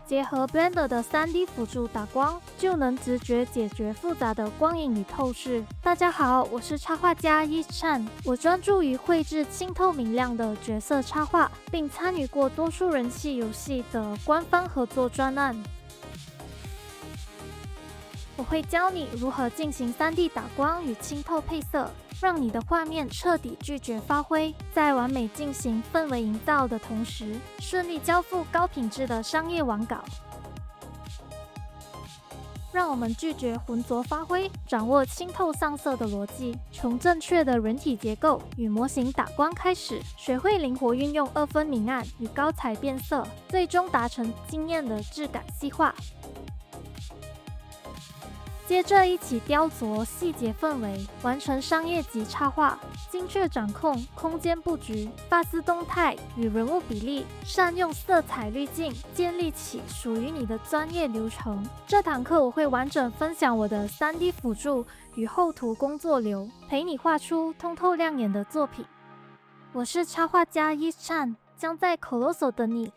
結合 Blender 的 3D 輔助打光，就能直覺解決複雜的光影與透視。大家好，我是插畫家 Yi-chan， 我專注於繪製清透明亮的角色插畫，並參與過多數人氣遊戲的官方合作專案。我會教你如何進行 3D 打光與清透配色，讓你的畫面徹底拒絕發揮，在完美進行氛圍營造的同時，順利交付高品質的商業網稿。讓我們拒絕渾濁發揮，掌握清透上色的邏輯，從正確的人體結構與模型打光開始，學會靈活運用2分明暗與高彩變色，最終達成驚豔的質感細化。接着一起雕琢細節氛圍，完成商業級插畫，精確掌控空間布局、髮絲動態與人物比例，善用色彩濾鏡，建立起屬於你的專業流程。這堂課我會完整分享我的 3D 輔助與後圖工作流，陪你畫出通透亮眼的作品。我是插畫家 Yi-chan，將在 Colossal 等你。